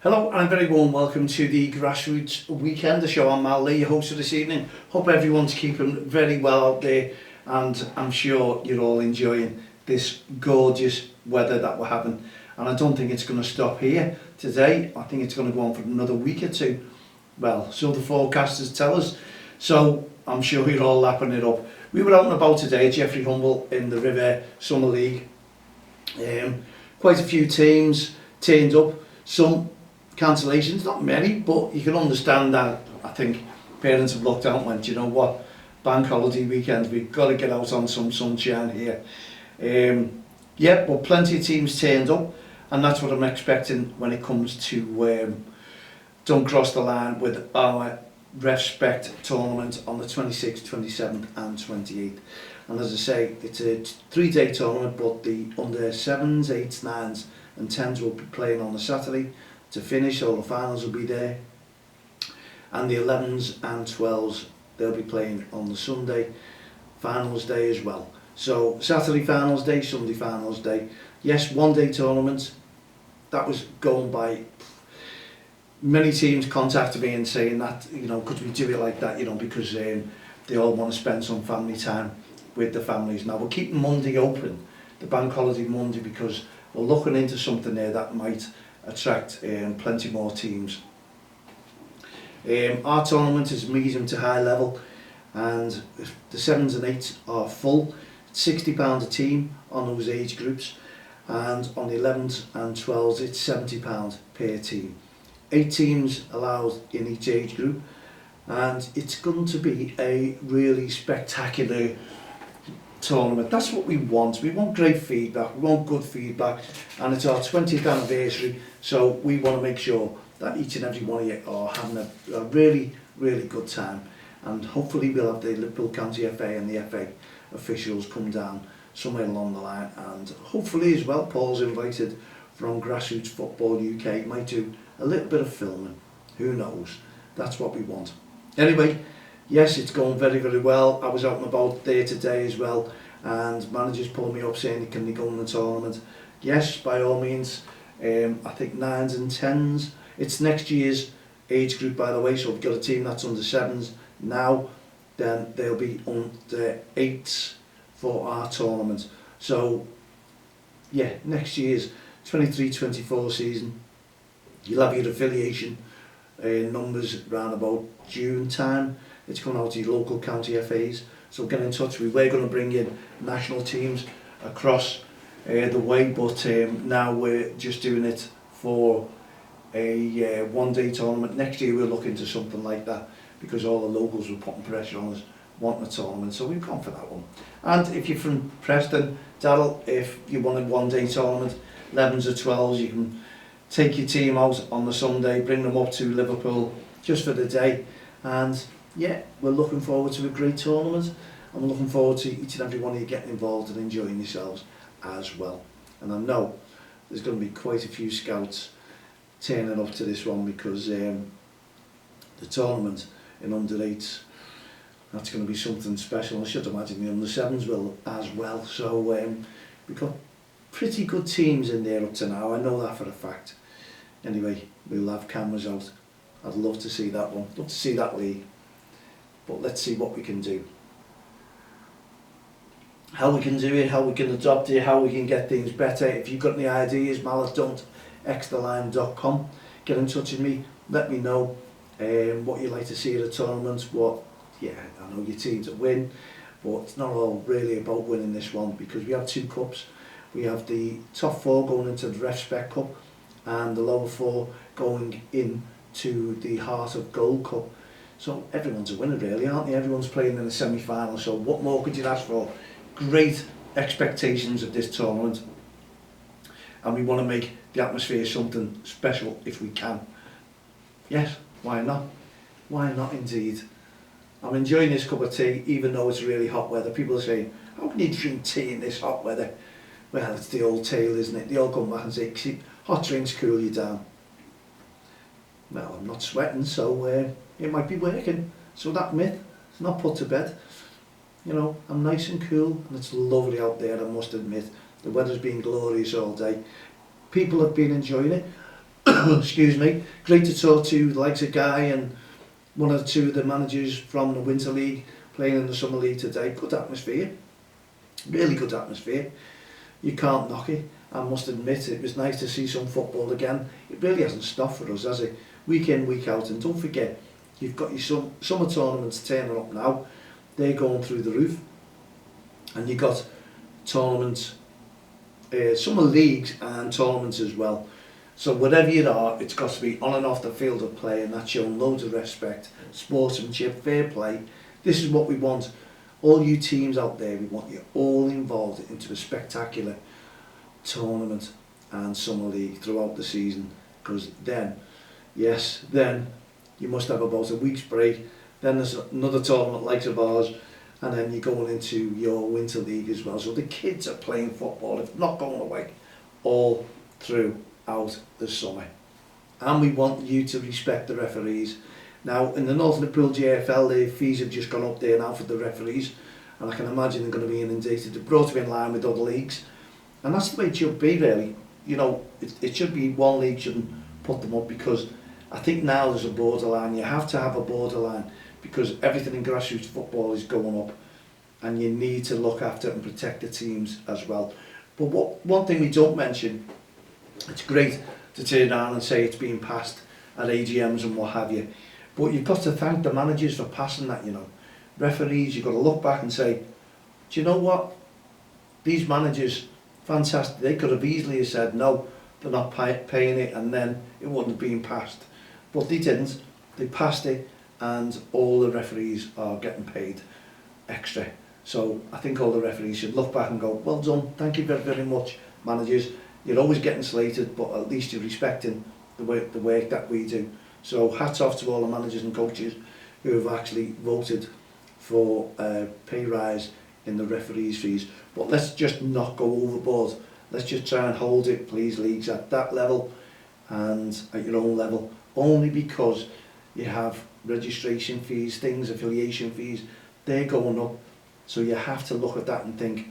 Hello and a very warm welcome to the Grassroots Weekend, the show. I'm Mal Lee, your host for this evening. Hope everyone's keeping very well out there, and I'm sure you're all enjoying this gorgeous weather that we're having. And I don't think it's going to stop here today. I think it's going to go on for another week or two. Well, so the forecasters tell us. So I'm sure you're all lapping it up. We were out and about today at Jeffrey Humble in the River Summer League. Quite a few teams turned up. Some cancellations, not many, but you can understand that. I think parents have looked out and went, you know what, bank holiday weekend, we've got to get out on some sunshine here. Yeah, but plenty of teams turned up, and that's what I'm expecting when it comes to Don't Cross the Line with our REFspect tournament on the 26th, 27th and 28th. And as I say, it's a 3-day tournament, but the under 7s, 8s, 9s and 10s will be playing on the Saturday to finish. All the finals will be there, and the 11s and 12s, they'll be playing on the Sunday finals day as well. So Saturday finals day, Sunday finals day. Yes, 1-day tournament. That was going by. Many teams contacted me and saying that, you know, could we do it like that, you know, because they all want to spend some family time with the families. Now we're keeping Monday open, the bank holiday Monday, because we're looking into something there that might attract plenty more teams. Our tournament is medium to high level, and the 7s and 8s are full. It's £60 a team on those age groups, and on the 11s and 12s it's £70 per team. 8 teams allowed in each age group, and it's going to be a really spectacular tournament. That's what we want. We want great feedback, we want good feedback, and it's our 20th anniversary, so we want to make sure that each and every one of you are having a really good time. And hopefully we'll have the Liverpool County FA and the FA officials come down somewhere along the line, and hopefully as well Paul's invited from Grassroots Football UK, might do a little bit of filming, who knows. That's what we want. Anyway, yes, it's going very well. I was out and about there today as well, and managers pulled me up saying, can they go in the tournament? Yes, by all means. I think 9s and 10s. It's next year's age group, by the way, so we've got a team that's under 7s now, then they'll be under 8s for our tournament. So yeah, next year's 23-24 season, you'll have your affiliation numbers around about June time. It's coming out to your local county FAs, so get in touch. We're going to bring in national teams across the way, but now we're just doing it for a 1-day tournament. Next year we'll look into something like that, because all the locals were putting pressure on us wanting a tournament, so we've gone for that one. And if you're from Preston, Darryl, if you want a 1-day tournament, 11s or 12s, you can take your team out on the Sunday, bring them up to Liverpool just for the day, and yeah, we're looking forward to a great tournament, and we're looking forward to each and every one of you getting involved and enjoying yourselves as well. And I know there's going to be quite a few scouts turning up to this one, because the tournament in under 8s, that's going to be something special. I should imagine the under 7s will as well. So we've got pretty good teams in there up to now, I know that for a fact. Anyway, we'll have cameras out. I'd love to see that one, love to see that league, but let's see what we can do. How we can do it, how we can adopt it, how we can get things better. If you've got any ideas, mal@don'txtheline.com. Get in touch with me, let me know what you'd like to see at a tournament. I know your team to win, but it's not all really about winning this one, because we have 2 cups. We have the top 4 going into the REFspect Cup, and the lower 4 going into the Heart of Gold Cup. So everyone's a winner really, aren't they? Everyone's playing in the semi-final, so what more could you ask for? Great expectations of this tournament, and we want to make the atmosphere something special if we can. Yes, why not? Why not indeed? I'm enjoying this cup of tea, even though it's really hot weather. People are saying, how can you drink tea in this hot weather? Well, it's the old tale, isn't it? They all come back and say, hot drinks cool you down. Well, I'm not sweating, so it might be working. So that myth is not put to bed. You know, I'm nice and cool, and it's lovely out there, I must admit. The weather's been glorious all day. People have been enjoying it. excuse me, great to talk to the likes of Guy and one or two of the managers from the Winter League playing in the Summer League today. Good atmosphere, really good atmosphere. You can't knock it. I must admit, it was nice to see some football again. It really hasn't stopped for us, has it? Week in, week out. And don't forget, you've got your summer tournaments turning up now. They're going through the roof. And you've got tournaments, summer leagues and tournaments as well. So whatever you are, it's got to be on and off the field of play, and that's showing loads of respect, sportsmanship, fair play. This is what we want. All you teams out there, we want you all involved into a spectacular tournament and summer league throughout the season, because then, yes, then you must have about a week's break, then there's another tournament like of ours, and then you're going into your winter league as well. So the kids are playing football, if not going away, all throughout the summer. And we want you to respect the referees. Now, in the North Liverpool JFL, the fees have just gone up there now for the referees, and I can imagine they're going to be inundated. They're brought to be in line with other leagues, and that's the way it should be, really. You know, it should be one league shouldn't put them up, because I think now there's a borderline. You have to have a borderline, because everything in grassroots football is going up, and you need to look after and protect the teams as well. But one thing we don't mention, it's great to turn around and say it's being passed at AGMs and what have you, but you've got to thank the managers for passing that, you know. Referees, you've got to look back and say, do you know what? These managers, fantastic. They could have easily have said, no, they're not paying it, and then it wouldn't have been passed. But they didn't. They passed it, and all the referees are getting paid extra. So I think all the referees should look back and go, well done, thank you very, very much, managers. You're always getting slated, but at least you're respecting the work that we do. So hats off to all the managers and coaches who have actually voted for pay rise in the referees' fees. But let's just not go overboard. Let's just try and hold it, please, leagues, at that level and at your own level, only because you have registration fees, things, affiliation fees, they're going up. So you have to look at that and think,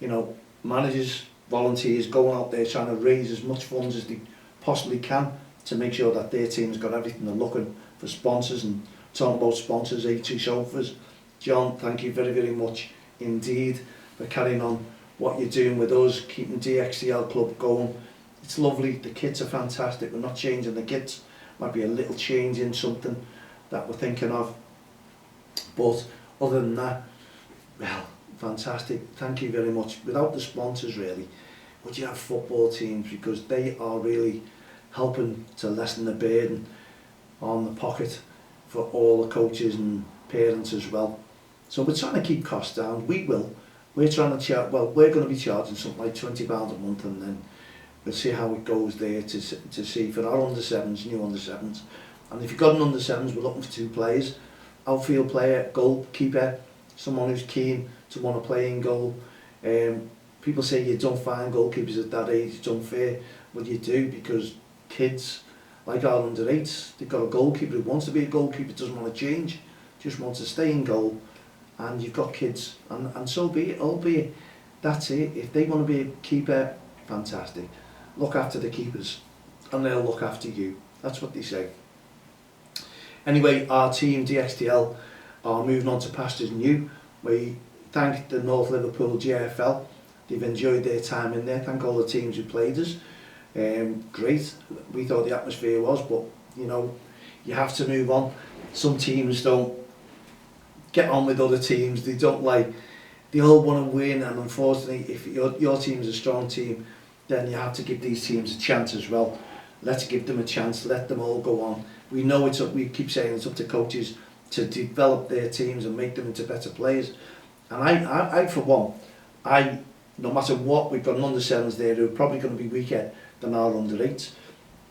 you know, managers, volunteers going out there trying to raise as much funds as they possibly can to make sure that their team's got everything. They're looking for sponsors, and talking about sponsors, A2 Sofas. John, thank you very, very much indeed for carrying on what you're doing with us, keeping DXTL Club going. It's lovely, the kits are fantastic. We're not changing the kits, might be a little change in something that we're thinking of, but other than that, well, fantastic. Thank you very much. Without the sponsors, really, would you have football teams? Because they are really helping to lessen the burden on the pocket for all the coaches and parents as well. So we're trying to keep costs down. We will. We're trying to charge, well, we're going to be charging something like £20 a month, and then we'll see how it goes there to see for our under-7s, new under-7s. And if you've got an under-7s, we're looking for 2 players. Outfield player, goalkeeper, someone who's keen to want to play in goal. People say you don't find goalkeepers at that age, it's unfair. Well, you do, because kids, like our under-8s, they've got a goalkeeper who wants to be a goalkeeper, doesn't want to change, just wants to stay in goal. And you've got kids, and so be it, albeit that's it. If they want to be a keeper, fantastic. Look after the keepers, and they'll look after you. That's what they say. Anyway, our team, DXTL, are moving on to pastures new. We thank the North Liverpool JFL. They've enjoyed their time in there. Thank all the teams who played us. Great. We thought the atmosphere was, but you know, you have to move on. Some teams don't get on with other teams. They don't they all want to win, and unfortunately, if your team is a strong team, then you have to give these teams a chance as well. Let's give them a chance. Let them all go on. We know it's up. We keep saying it's up to coaches to develop their teams and make them into better players. And I for one, no matter what, we've got an under-7s there who are probably going to be weaker than our under-8s.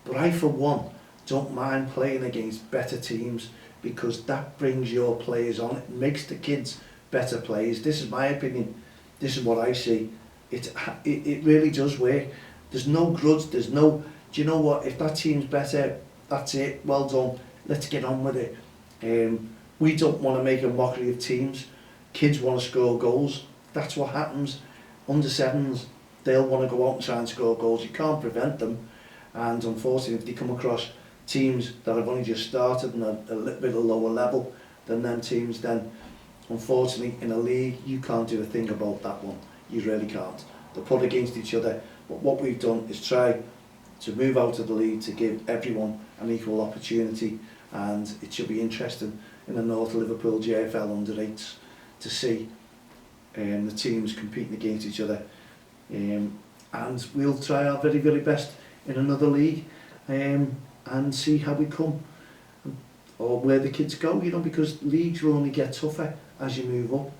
But I for one don't mind playing against better teams, because that brings your players on. It makes the kids better players. This is my opinion. This is what I see. It really does work. There's no grudge. There's no, do you know what? If that team's better, that's it. Well done. Let's get on with it. We don't want to make a mockery of teams. Kids want to score goals. That's what happens. Under-7s, they'll want to go out and try and score goals. You can't prevent them. and unfortunately if they come across teams that have only just started and a little bit of lower level than them teams, then unfortunately in a league you can't do a thing about that one. You really can't. They're put against each other, but what we've done is try to move out of the league to give everyone an equal opportunity, and it should be interesting in the North Liverpool JFL under-8s to see the teams competing against each other, and we'll try our very, very best in another league and see how we come or where the kids go, you know, because leagues will only get tougher as you move up.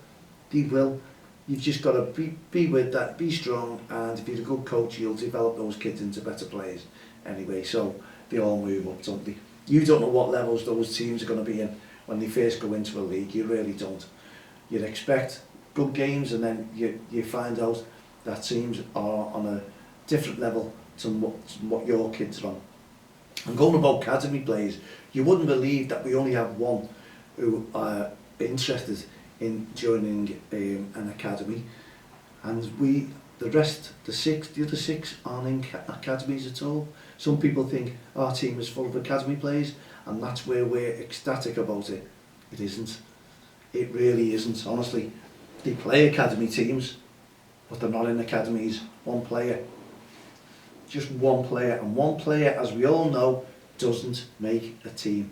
They will. You've just got to be with that, be strong, and if you're a good coach, you'll develop those kids into better players anyway. So they all move up, don't they? You don't know what levels those teams are going to be in when they first go into a league. You really don't. You'd expect good games, and then you find out that teams are on a different level to what your kids are on. And going about academy players, you wouldn't believe that we only have one who are interested in joining an academy, and the other six aren't in academies at all. Some people think our team is full of academy players, and that's where we're ecstatic about it. It isn't. It really isn't, honestly. They play academy teams, but they're not in academies. One player. Just one player, and one player, as we all know, doesn't make a team.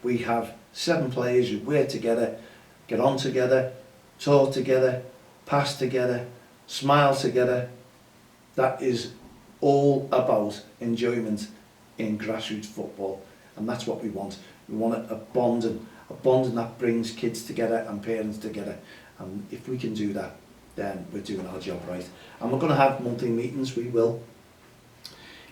We have 7 players who work together, get on together, talk together, pass together, smile together. That is all about enjoyment in grassroots football, and that's what we want. We want a bonding that brings kids together and parents together, and if we can do that, then we're doing our job right. And we're going to have monthly meetings. We will,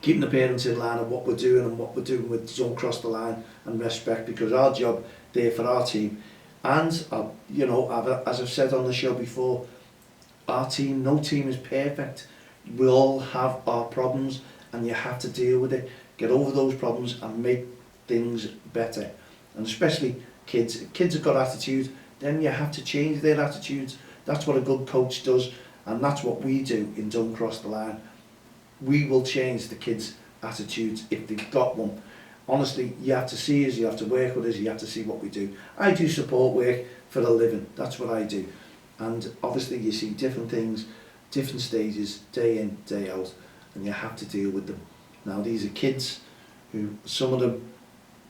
keeping the parents in line of what we're doing and what we're doing with Don't Cross the Line and REFspect, because our job there for our team, and you know, as I've said on the show before, our team, no team is perfect. We all have our problems, and you have to deal with it, get over those problems and make things better. And especially kids, if kids have got attitude, then you have to change their attitudes. That's what a good coach does, and that's what we do in Don't Cross the Line. We will change the kids' attitudes if they've got one. Honestly, you have to see us, you have to work with us, you have to see what we do. I do support work for a living, that's what I do. And obviously you see different things, different stages, day in, day out, and you have to deal with them. Now these are kids who, some of them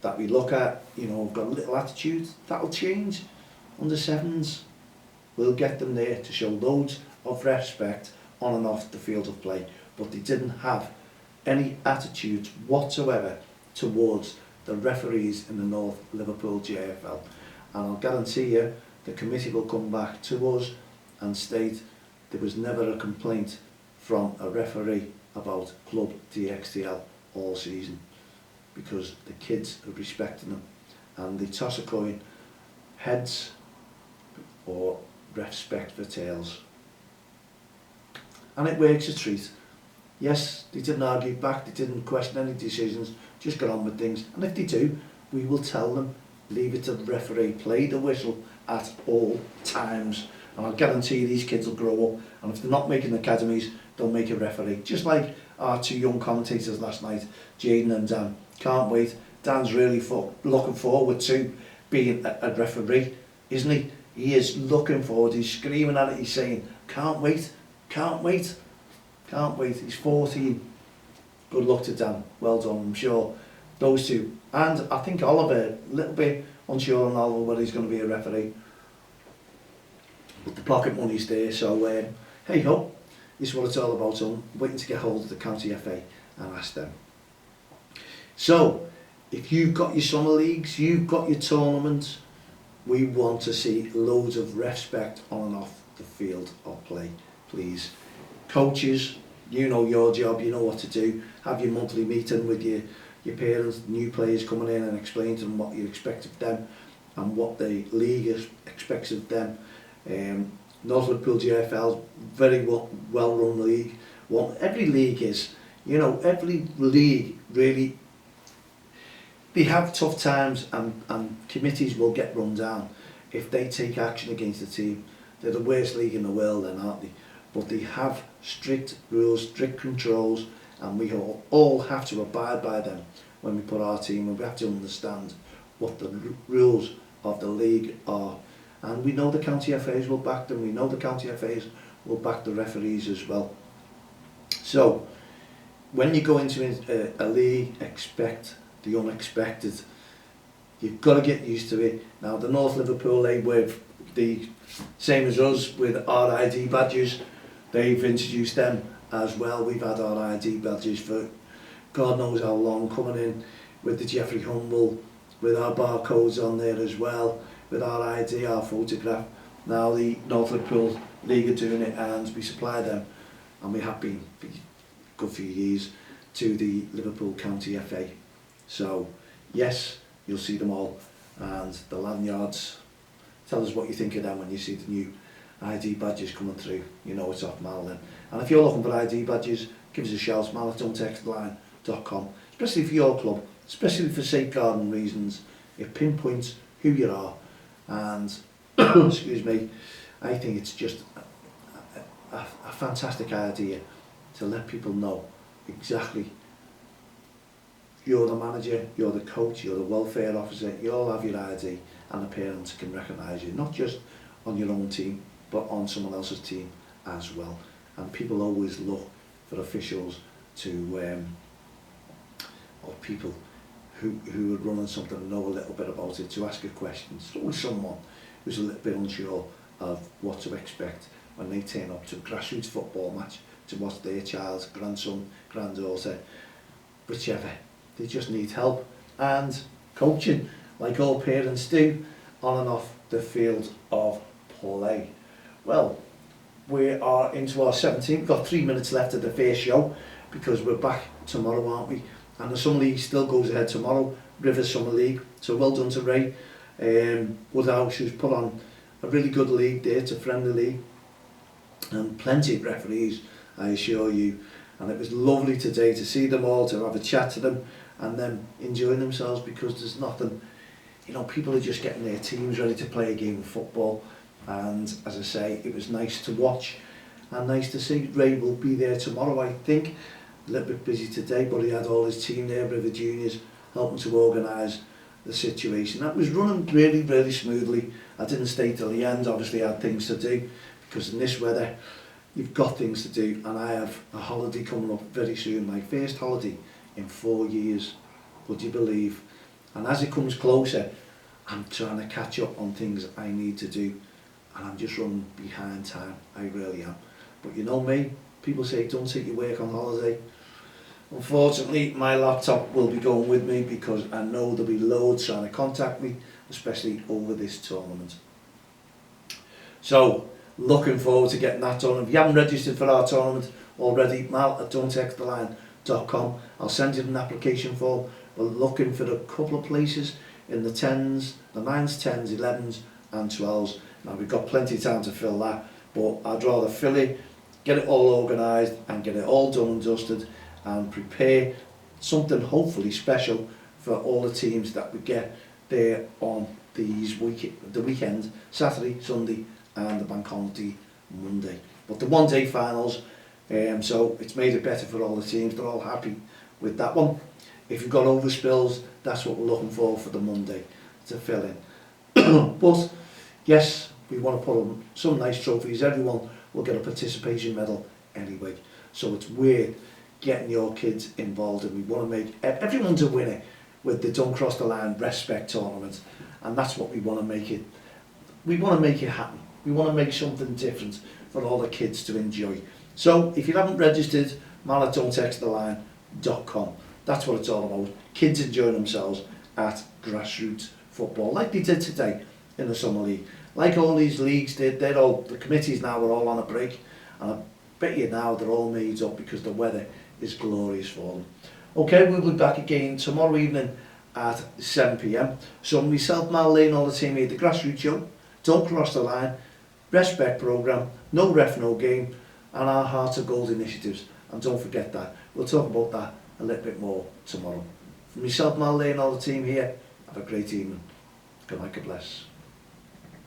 that we look at, you know, have got a little attitude. That'll change. Under 7s, we'll get them there to show loads of REFspect on and off the field of play, but they didn't have any attitude whatsoever towards the referees in the North Liverpool JFL. And I'll guarantee you the committee will come back to us and state there was never a complaint from a referee about Club DXTL all season, because the kids are respecting them, and they toss a coin, heads or REFspect for tails. And it works a treat. Yes, they didn't argue back, they didn't question any decisions, just got on with things. And if they do, we will tell them, leave it to the referee, play the whistle at all times. And I'll guarantee these kids will grow up, and if they're not making academies, they'll make a referee. Just like our 2 young commentators last night, Jaden and Dan. Can't wait. Dan's really looking forward to being a referee, isn't he? He is looking forward, he's screaming at it, he's saying, can't wait, can't wait. Can't wait. He's 14. Good luck to Dan. Well done. I'm sure those two. And I think Oliver, a little bit unsure on Oliver whether he's going to be a referee. But the pocket money's there. So, hey ho, this is what it's all about. So I'm waiting to get hold of the County FA and ask them. So, if you've got your summer leagues, you've got your tournaments, we want to see loads of REFspect on and off the field of play, please. Coaches, you know your job, you know what to do. Have your monthly meeting with your parents, new players coming in, and explain to them what you expect of them and what the league expects of them. North Liverpool JFL, very well run league. Well, every league is, you know, every league really, they have tough times, and committees will get run down if they take action against the team. They're the worst league in the world then, aren't they? But they have strict rules, strict controls, and we all have to abide by them when we put our team, and we have to understand what the rules of the league are. And we know the county FAs will back them, we know the county FAs will back the referees as well. So when you go into a league, expect the unexpected. You've got to get used to it. Now the North Liverpool League, with the same as us with our ID badges, they've introduced them as well. We've had our ID badges for God knows how long, coming in with the Jeffrey Humble, with our barcodes on there as well, with our ID, our photograph. Now the North Liverpool League are doing it, and we supply them, and we have been for a good few years, to the Liverpool County FA. So yes, you'll see them all, and the lanyards. Tell us what you think of them when you see the new ID badges coming through. You know it's off Mal then. And if you're looking for ID badges, give us a shout, mal@untextline.com, especially for your club, especially for safeguarding reasons. It pinpoints who you are, and excuse me, I think it's just a fantastic idea to let people know exactly you're the manager, you're the coach, you're the welfare officer, you all have your ID, and the parents can recognise you, not just on your own team, but on someone else's team as well. And people always look for officials to, or people who are running something and know a little bit about it, to ask a question. There's always someone who's a little bit unsure of what to expect when they turn up to a grassroots football match to watch their child, grandson, granddaughter, whichever. They just need help and coaching, like all parents do, on and off the field of play. Well, we are into our 17th. We've got 3 minutes left of the first show, because we're back tomorrow, aren't we? And the Summer League still goes ahead tomorrow, Rivers Summer League. So well done to Ray Woodhouse, who's put on a really good league there. It's a friendly league, and plenty of referees, I assure you. And it was lovely today to see them all, to have a chat to them, and them enjoying themselves, because there's nothing, you know, people are just getting their teams ready to play a game of football. And as I say, it was nice to watch and nice to see. Ray will be there tomorrow, I think. A little bit busy today, but he had all his team there, River Juniors, helping to organise the situation. That was running really, really smoothly. I didn't stay till the end, obviously I had things to do, because in this weather, you've got things to do, and I have a holiday coming up very soon, my first holiday in 4 years, would you believe? And as it comes closer, I'm trying to catch up on things I need to do, and I'm just running behind time, I really am. But you know me, people say don't take your work on holiday. Unfortunately, my laptop will be going with me, because I know there'll be loads trying to contact me, especially over this tournament. So, looking forward to getting that done. If you haven't registered for our tournament already, mal@don'ttexttheline.com. I'll send you an application form. We're looking for a couple of places in the 10s, the 9s, 10s, 11s and 12s. Now we've got plenty of time to fill that, but I'd rather fill it, get it all organised and get it all done and dusted, and prepare something hopefully special for all the teams that we get there on the weekend, Saturday, Sunday and the bank holiday Monday. But the one-day finals, so it's made it better for all the teams. They're all happy with that one. If you've got overspills, that's what we're looking for the Monday to fill in. But yes, we want to put on some nice trophies. Everyone will get a participation medal anyway, so it's worth getting your kids involved, and we want to make everyone's a winner with the Don't Cross the Line REFspect tournament, and that's what we want to make it. We want to make it happen. We want to make something different for all the kids to enjoy. So if you haven't registered, mal@don'ttexttheline.com. That's what it's all about. Kids enjoying themselves at grassroots football, like they did today in the Summer League. Like all these leagues did, the committees now are all on a break, and I bet you now they're all made up because the weather is glorious for them. Okay, we'll be back again tomorrow evening at 7 p.m. So myself, Mal Lane, all the team here, the Grassroots Show, Don't Cross the Line, REFspect programme, No Ref, No Game, and our Hearts of Gold initiatives. And don't forget that. We'll talk about that a little bit more tomorrow. From myself, Mal Lane, all the team here, have a great evening. Good night, God bless.